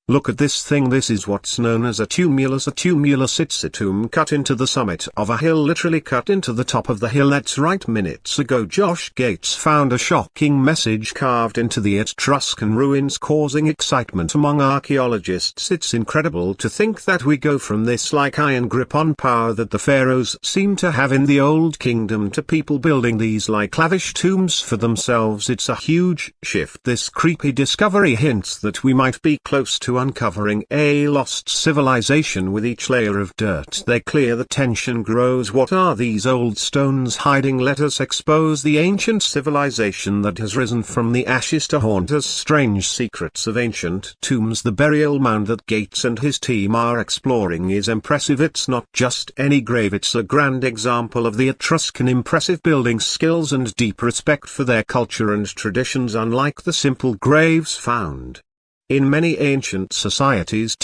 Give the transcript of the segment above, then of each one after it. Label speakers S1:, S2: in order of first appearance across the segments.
S1: Look at this thing. This is what's known as a tumulus. A tumulus, it's a tomb cut into the summit of a hill, literally cut into the top of the hill. That's right. Minutes ago Josh Gates found a shocking message carved into the Etruscan ruins, causing excitement among archaeologists. It's incredible to think that we go from this like iron grip on power that the pharaohs seem to have in the Old Kingdom to people building these like lavish tombs for themselves. It's a huge shift. This creepy discovery hints that we might be close to uncovering a lost civilization. With each layer of dirt they clear, the tension grows. What are these old stones hiding? Let us expose the ancient civilization that has risen from the ashes to haunt us. Strange secrets of ancient tombs. The burial mound that Gates and his team are exploring is impressive. It's not just any grave, it's a grand example of the Etruscan impressive building skills and deep respect for their culture and traditions, unlike the simple graves found in many ancient societies.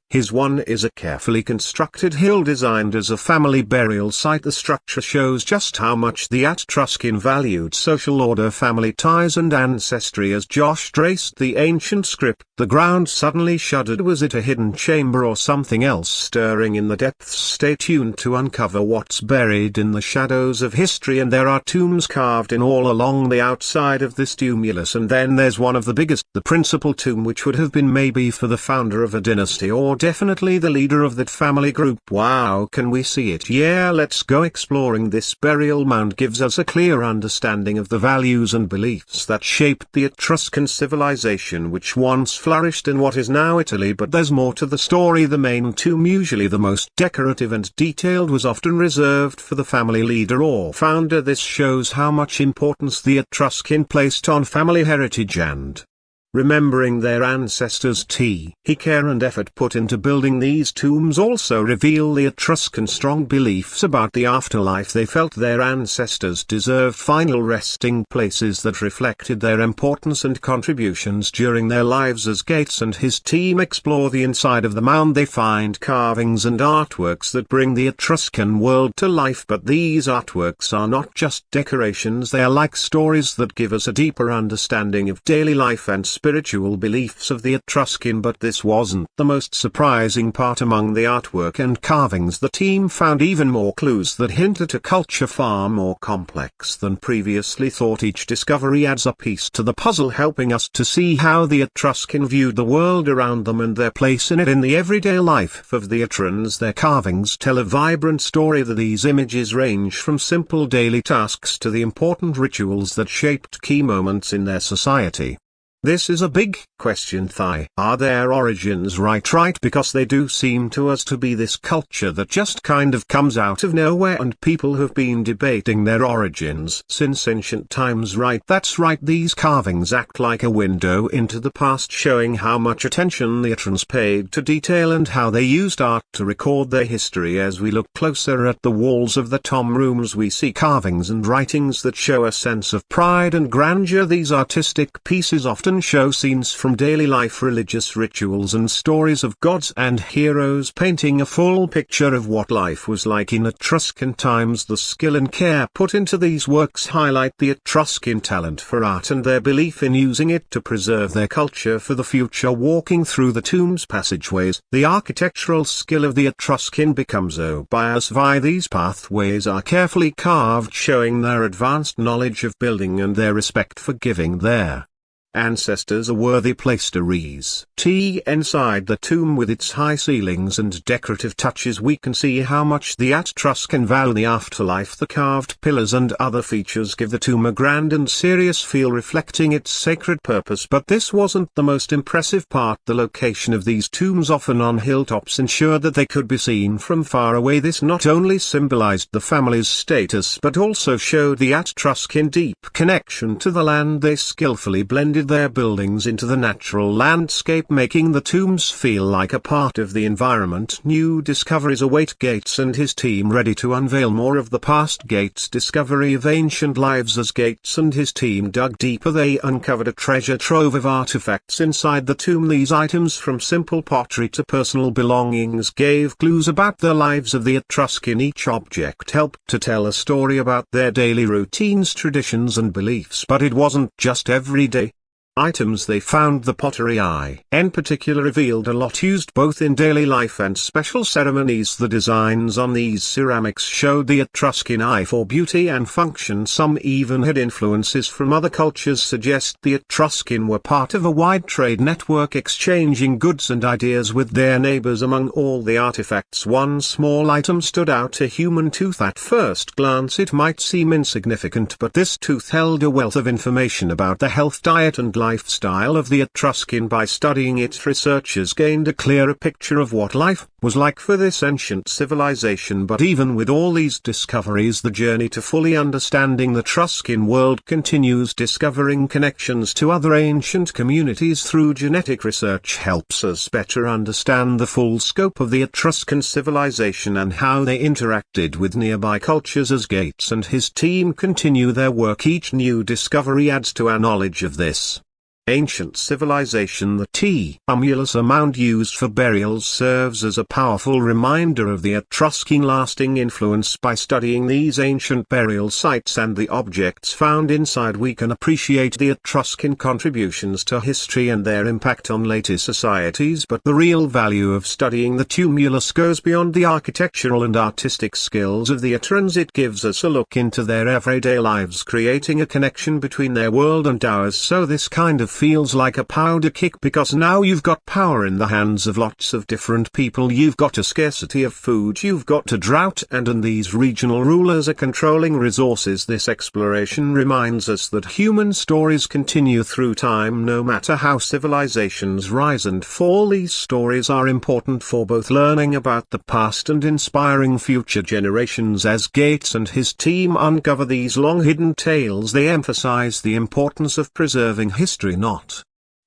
S1: His one is a carefully constructed hill designed as a family burial site. The structure shows just how much the Etruscan valued social order, family ties and ancestry. As Josh traced the ancient script, the ground suddenly shuddered. Was it a hidden chamber or something else stirring in the depths? Stay tuned to uncover what's buried in the shadows of history. And there are tombs carved in all along the outside of this tumulus, and then there's one of the biggest, the principal tomb, which would have been maybe for the founder of a dynasty or definitely the leader of that family group. Wow, can we see it? Yeah, let's go exploring. This burial mound gives us a clear understanding of the values and beliefs that shaped the Etruscan civilization, which once flourished in what is now Italy. But there's more to the story. The main tomb, usually the most decorative and detailed, was often reserved for the family leader or founder. This shows how much importance the Etruscan placed on family heritage and remembering their ancestors. Care and effort put into building these tombs also reveal the Etruscan strong beliefs about the afterlife. They felt their ancestors deserved final resting places that reflected their importance and contributions during their lives. As Gates and his team explore the inside of the mound, they find carvings and artworks that bring the Etruscan world to life. But these artworks are not just decorations, they are like stories that give us a deeper understanding of daily life and spiritual beliefs of the Etruscan. But this wasn't the most surprising part. Among the artwork and carvings, the team found even more clues that hint at a culture far more complex than previously thought. Each discovery adds a piece to the puzzle, helping us to see how the Etruscan viewed the world around them and their place in it. In the everyday life of the Etruscans, their carvings tell a vibrant story. These images range from simple daily tasks to the important rituals that shaped key moments in their society. This is a big question. Are their origins right? Because they do seem to us to be this culture that just kind of comes out of nowhere, and people have been debating their origins since ancient times. That's right, these carvings act like a window into the past, showing how much attention the Etruscans paid to detail and how they used art to record their history. As we look closer at the walls of the tomb rooms, we see carvings and writings that show a sense of pride and grandeur. These artistic pieces often show scenes from daily life, religious rituals and stories of gods and heroes, painting a full picture of what life was like in Etruscan times. The skill and care put into these works highlight the Etruscan talent for art and their belief in using it to preserve their culture for the future. Walking through the tomb's passageways, the architectural skill of the Etruscan becomes obvious. These pathways are carefully carved, showing their advanced knowledge of building and their respect for giving their ancestors a worthy place to rest. Inside the tomb, with its high ceilings and decorative touches, we can see how much the Etruscan value the afterlife. The carved pillars and other features give the tomb a grand and serious feel, reflecting its sacred purpose. But this wasn't the most impressive part. The location of these tombs, often on hilltops, ensured that they could be seen from far away. This not only symbolized the family's status but also showed the Etruscan deep connection to the land. They skillfully blended their buildings into the natural landscape, making the tombs feel like a part of the environment. New discoveries await Gates and his team, ready to unveil more of the past. Gates' discovery of ancient lives. As Gates and his team dug deeper, they uncovered a treasure trove of artifacts inside the tomb. These items, from simple pottery to personal belongings, gave clues about the lives of the Etruscan. Each object helped to tell a story about their daily routines, traditions and beliefs. But it wasn't just everyday items they found. The pottery eye in particular revealed a lot used both in daily life and special ceremonies. The designs on these ceramics showed the Etruscan eye for beauty and function. Some even had influences from other cultures, suggest the Etruscan were part of a wide trade network, exchanging goods and ideas with their neighbors. Among all the artifacts, one small item stood out: a human tooth. At first glance it might seem insignificant, but this tooth held a wealth of information about the health, diet and lifestyle of the Etruscan. By studying it, researchers gained a clearer picture of what life was like for this ancient civilization. But even with all these discoveries, the journey to fully understanding the Etruscan world continues. Discovering connections to other ancient communities through genetic research helps us better understand the full scope of the Etruscan civilization and how they interacted with nearby cultures. As Gates and his team continue their work, each new discovery adds to our knowledge of this ancient civilization. The tumulus, a mound used for burials, serves as a powerful reminder of the Etruscan lasting influence. By studying these ancient burial sites and the objects found inside, we can appreciate the Etruscan contributions to history and their impact on later societies. But the real value of studying the tumulus goes beyond the architectural and artistic skills of the Etruscans. It gives us a look into their everyday lives, creating a connection between their world and ours. So this kind of feels like a powder kick, because now you've got power in the hands of lots of different people. You've got a scarcity of food, you've got a drought, and these regional rulers are controlling resources. This exploration reminds us that human stories continue through time, no matter how civilizations rise and fall. These stories are important for both learning about the past and inspiring future generations. As Gates and his team uncover these long-hidden tales, they emphasize the importance of preserving history, not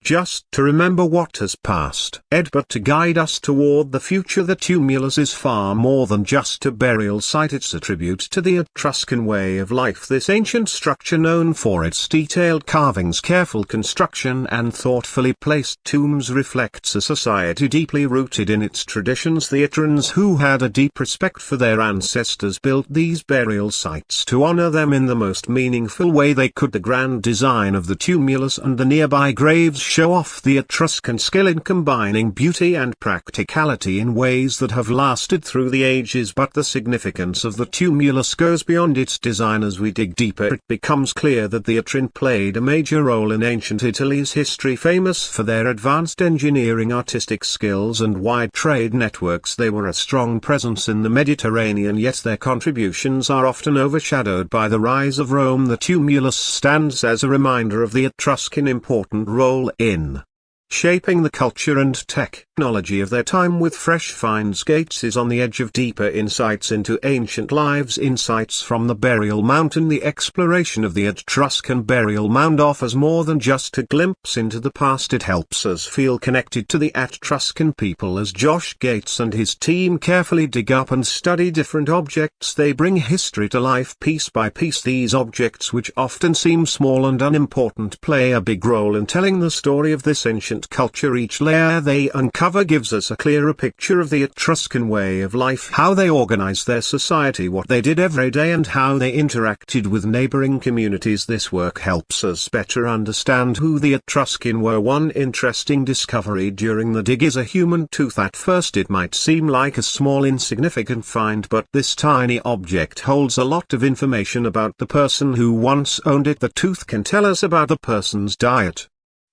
S1: just to remember what has passed, but to guide us toward the future. The tumulus is far more than just a burial site. It's a tribute to the Etruscan way of life. This ancient structure, known for its detailed carvings, careful construction and thoughtfully placed tombs, reflects a society deeply rooted in its traditions. The Etruscans, who had a deep respect for their ancestors, built these burial sites to honor them in the most meaningful way they could. The grand design of the tumulus and the nearby graves show off the Etruscan skill in combining beauty and practicality in ways that have lasted through the ages. But the significance of the tumulus goes beyond its design. As we dig deeper, it becomes clear that the Etruscans played a major role in ancient Italy's history. Famous for their advanced engineering, artistic skills and wide trade networks, they were a strong presence in the Mediterranean, yet their contributions are often overshadowed by the rise of Rome. The tumulus stands as a reminder of the Etruscan important role in shaping the culture and technology of their time. With fresh finds, Gates is on the edge of deeper insights into ancient lives. Insights from the burial mountain. The exploration of the Etruscan burial mound offers more than just a glimpse into the past. It helps us feel connected to the Etruscan people. As Josh Gates and his team carefully dig up and study different objects, they bring history to life piece by piece. These objects, which often seem small and unimportant, play a big role in telling the story of this ancient culture. Each layer they uncover gives us a clearer picture of the Etruscan way of life, how they organized their society, what they did every day, and how they interacted with neighboring communities. This work helps us better understand who the Etruscan were. One interesting discovery during the dig is a human tooth. At first it might seem like a small, insignificant find, but this tiny object holds a lot of information about the person who once owned it. The tooth can tell us about the person's diet,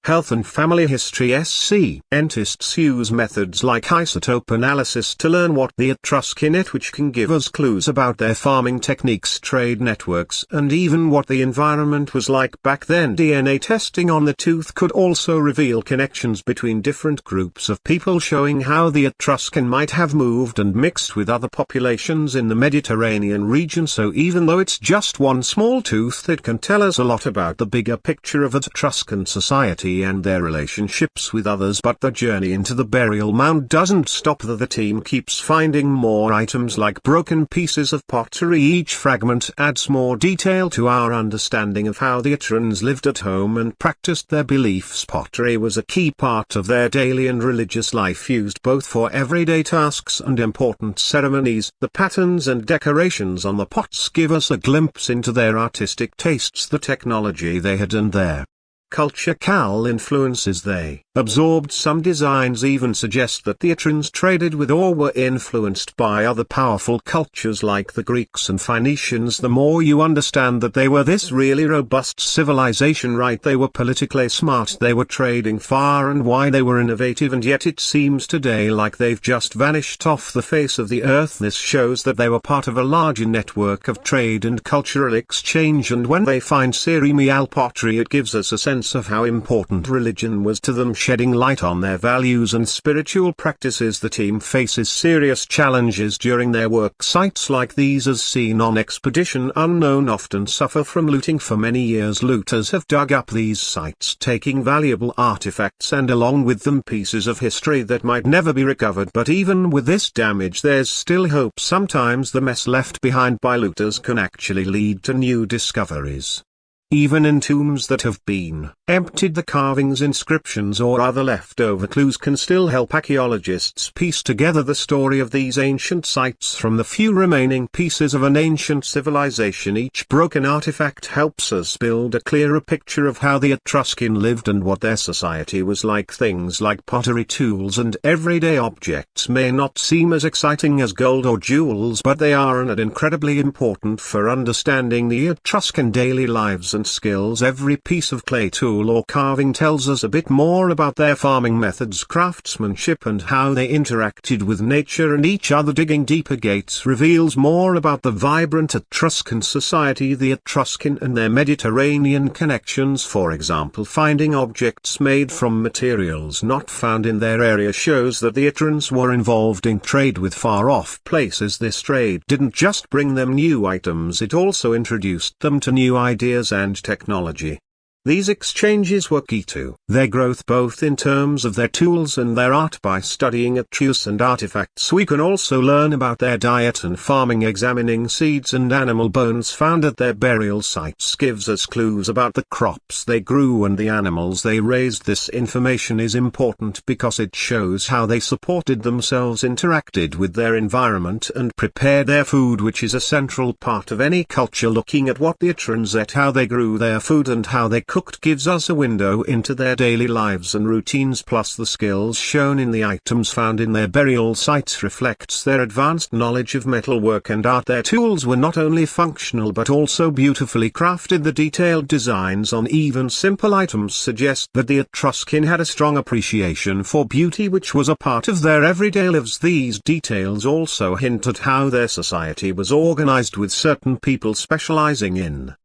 S1: health and family history. Scientists use methods like isotope analysis to learn what the Etruscan ate, which can give us clues about their farming techniques, trade networks, and even what the environment was like back then. DNA testing on the tooth could also reveal connections between different groups of people, showing how the Etruscan might have moved and mixed with other populations in the Mediterranean region. So even though it's just one small tooth, it can tell us a lot about the bigger picture of Etruscan society and their relationships with others. But the journey into the burial mound doesn't stop there. The team keeps finding more items like broken pieces of pottery. Each fragment adds more detail to our understanding of how the Etruscans lived at home and practiced their beliefs. Pottery was a key part of their daily and religious life, used both for everyday tasks and important ceremonies. The patterns and decorations on the pots give us a glimpse into their artistic tastes, the technology they had, and their cultural influences they absorbed. Some designs even suggest that the Etruscans traded with or were influenced by other powerful cultures like the Greeks and Phoenicians. The more you understand that they were this really robust civilization, right, they were politically smart, they were trading far and wide, they were innovative, and yet it seems today like they've just vanished off the face of the earth. This shows that they were part of a larger network of trade and cultural exchange, and when they find ceremonial pottery, it gives us a sense of how important religion was to them, shedding light on their values and spiritual practices. The team faces serious challenges during their work. Sites like these, as seen on Expedition Unknown, often suffer from looting. For many years looters have dug up these sites, taking valuable artifacts and along with them pieces of history that might never be recovered. But even with this damage, there's still hope. Sometimes the mess left behind by looters can actually lead to new discoveries. Even in tombs that have been emptied, the carvings, inscriptions, or other leftover clues can still help archaeologists piece together the story of these ancient sites from the few remaining pieces of an ancient civilization. Each broken artifact helps us build a clearer picture of how the Etruscan lived and what their society was like. Things like pottery, tools, and everyday objects may not seem as exciting as gold or jewels, but they are and incredibly important for understanding the Etruscan daily lives and skills. Every piece of clay, tool, or carving tells us a bit more about their farming methods, craftsmanship, and how they interacted with nature and each other. Digging deeper, Gates reveals more about the vibrant Etruscan society, the Etruscan and their Mediterranean connections. For example, finding objects made from materials not found in their area shows that the Etruscans were involved in trade with far-off places. This trade didn't just bring them new items, it also introduced them to new ideas and technology. These exchanges were key to their growth both in terms of their tools and their art. By studying Etruscan artifacts, we can also learn about their diet and farming. Examining seeds and animal bones found at their burial sites gives us clues about the crops they grew and the animals they raised. This information is important because it shows how they supported themselves, interacted with their environment, and prepared their food, which is a central part of any culture. Looking at what the Etruscans ate, how they grew their food, and how they cooked gives us a window into their daily lives and routines. Plus, the skills shown in the items found in their burial sites reflects their advanced knowledge of metalwork and art. Their tools were not only functional but also beautifully crafted. The detailed designs on even simple items suggest that the Etruscan had a strong appreciation for beauty, which was a part of their everyday lives. These details also hint at how their society was organized, with certain people specializing in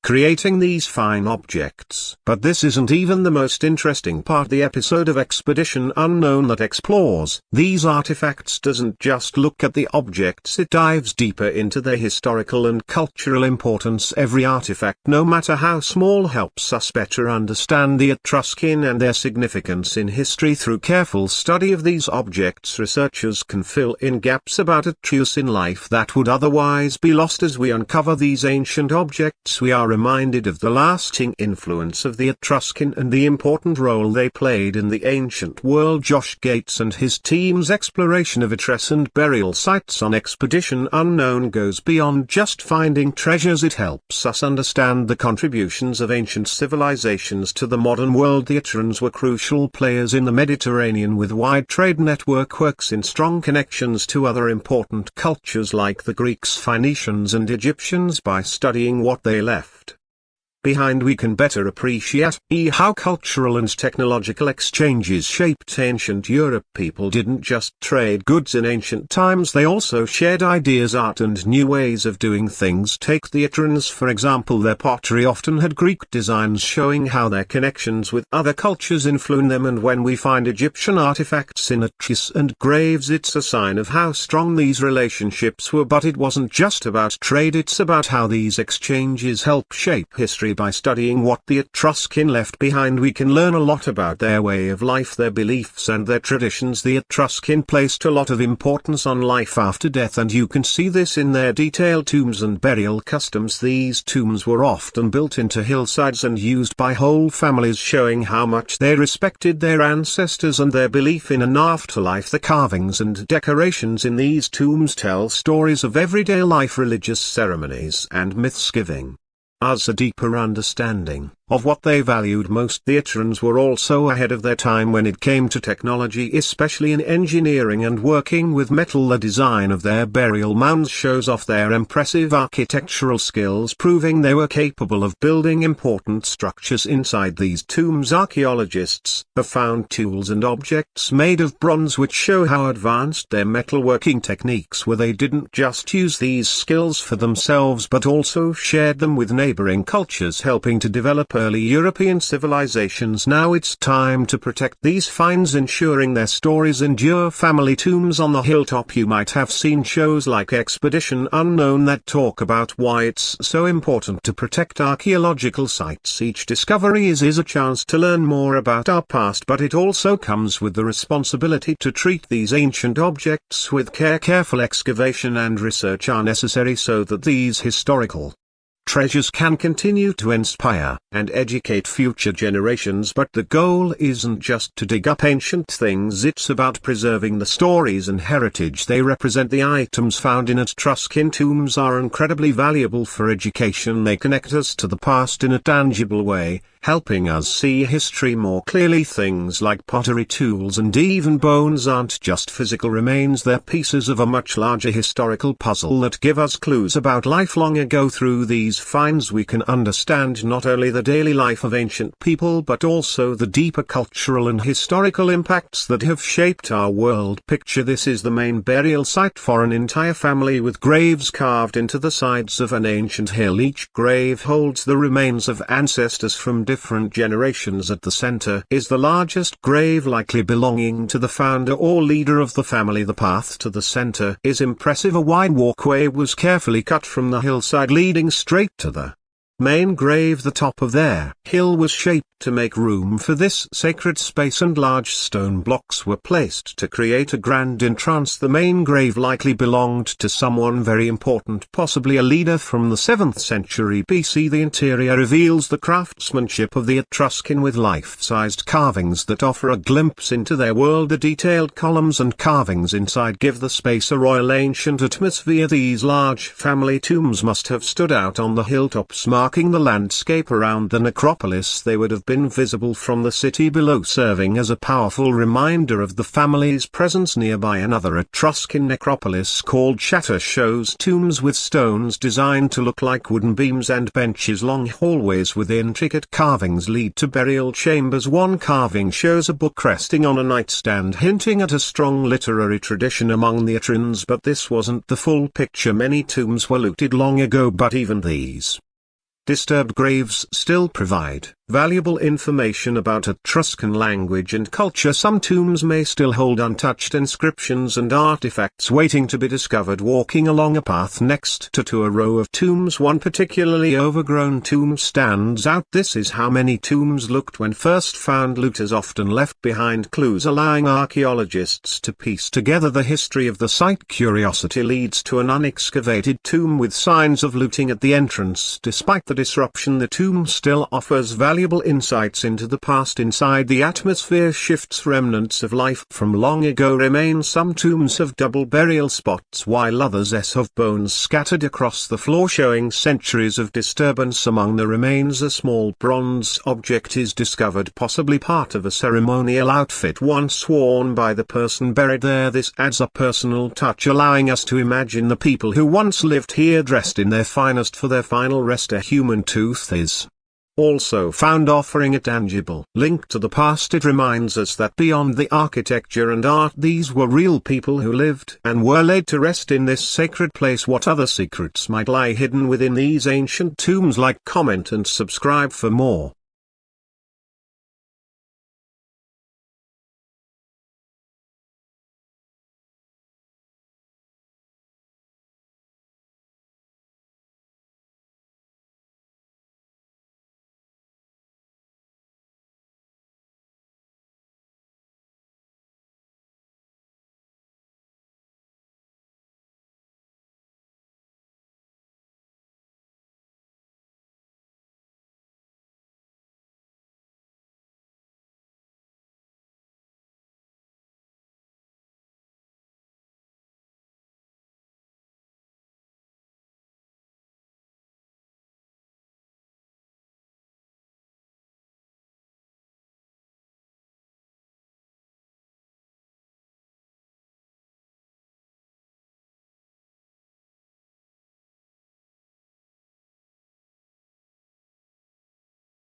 S1: creating these fine objects. But this isn't even the most interesting part. The episode of Expedition Unknown that explores these artifacts doesn't just look at the objects, it dives deeper into their historical and cultural importance. Every artifact, no matter how small, helps us better understand the Etruscan and their significance in history. Through careful study of these objects, researchers can fill in gaps about Etruscan life that would otherwise be lost. As we uncover these ancient objects, we are reminded of the lasting influence of the Etruscan and the important role they played in the ancient world. Josh Gates and his team's exploration of Etruscan burial sites on Expedition Unknown goes beyond just finding treasures. It helps us understand the contributions of ancient civilizations to the modern world. The Etruscans were crucial players in the Mediterranean, with wide trade networks in strong connections to other important cultures like the Greeks, Phoenicians, and Egyptians. By studying what they left behind, we can better appreciate how cultural and technological exchanges shaped ancient Europe. People didn't just trade goods in ancient times, they also shared ideas, art, and new ways of doing things. Take the Etruscans for example. Their pottery often had Greek designs, showing how their connections with other cultures influenced them. And when we find Egyptian artifacts in Etruscan graves, it's a sign of how strong these relationships were. But it wasn't just about trade, it's about how these exchanges help shape history. By studying what the Etruscan left behind, we can learn a lot about their way of life, their beliefs, and their traditions. The Etruscan placed a lot of importance on life after death, and you can see this in their detailed tombs and burial customs. These tombs were often built into hillsides and used by whole families, showing how much they respected their ancestors and their belief in an afterlife. The carvings and decorations in these tombs tell stories of everyday life, religious ceremonies, and myths, giving us a deeper understanding of what they valued most. The Etruscans were also ahead of their time when it came to technology, especially in engineering and working with metal. The design of their burial mounds shows off their impressive architectural skills, proving they were capable of building important structures inside these tombs. Archaeologists have found tools and objects made of bronze which show how advanced their metalworking techniques were. They didn't just use these skills for themselves but also shared them with neighboring cultures, helping to develop early European civilizations. Now it's time to protect these finds, ensuring their stories endure. Family tombs on the hilltop. You might have seen shows like Expedition Unknown that talk about why it's so important to protect archaeological sites. Each discovery is a chance to learn more about our past, but it also comes with the responsibility to treat these ancient objects with care. Careful excavation and research are necessary so that these historical treasures can continue to inspire and educate future generations. But the goal isn't just to dig up ancient things, it's about preserving the stories and heritage they represent. The items found in Etruscan tombs are incredibly valuable for education. They connect us to the past in a tangible way, helping us see history more clearly. Things like pottery, tools and even bones aren't just physical remains, they're pieces of a much larger historical puzzle that give us clues about life long ago. Through these finds we can understand not only the daily life of ancient people but also the deeper cultural and historical impacts that have shaped our world. Picture this is the main burial site for an entire family, with graves carved into the sides of an ancient hill. Each grave holds the remains of ancestors from different generations. At the center is the largest grave, likely belonging to the founder or leader of the family. The path to the center is impressive. A wide walkway was carefully cut from the hillside, leading straight to the main grave. The top of their hill was shaped to make room for this sacred space, and large stone blocks were placed to create a grand entrance. The main grave likely belonged to someone very important, possibly a leader from the 7th century BC. The interior reveals the craftsmanship of the Etruscan, with life-sized carvings that offer a glimpse into their world. The detailed columns and carvings inside give the space a royal ancient atmosphere. These large family tombs must have stood out on the hilltops, marking the landscape around the necropolis. They would have been visible from the city below, serving as a powerful reminder of the family's presence nearby. Another Etruscan necropolis called shuddered shows tombs with stones designed to look like wooden beams and benches. Long hallways with intricate carvings lead to burial chambers. One carving shows a book resting on a nightstand, hinting at a strong literary tradition among the Etruscans. But this wasn't the full picture. Many tombs were looted long ago, but even these disturbed graves still provide valuable information about Etruscan language and culture. Some tombs may still hold untouched inscriptions and artifacts waiting to be discovered. Walking along a path next to a row of tombs, one particularly overgrown tomb stands out. This is how many tombs looked when first found. Looters often left behind clues, allowing archaeologists to piece together the history of the site. Curiosity leads to an unexcavated tomb with signs of looting at the entrance. Despite the disruption, the tomb still offers valuable insights into the past. Inside, the atmosphere shifts. Remnants of life from long ago remain. Some tombs have double burial spots, while others have bones scattered across the floor, showing centuries of disturbance. Among the remains, a small bronze object is discovered, possibly part of a ceremonial outfit once worn by the person buried there. This adds a personal touch, allowing us to imagine the people who once lived here dressed in their finest for their final rest. A human tooth is also found, offering a tangible link to the past. It reminds us that beyond the architecture and art, these were real people who lived and were laid to rest in this sacred place. What other secrets might lie hidden within these ancient tombs? Like, comment and subscribe for more.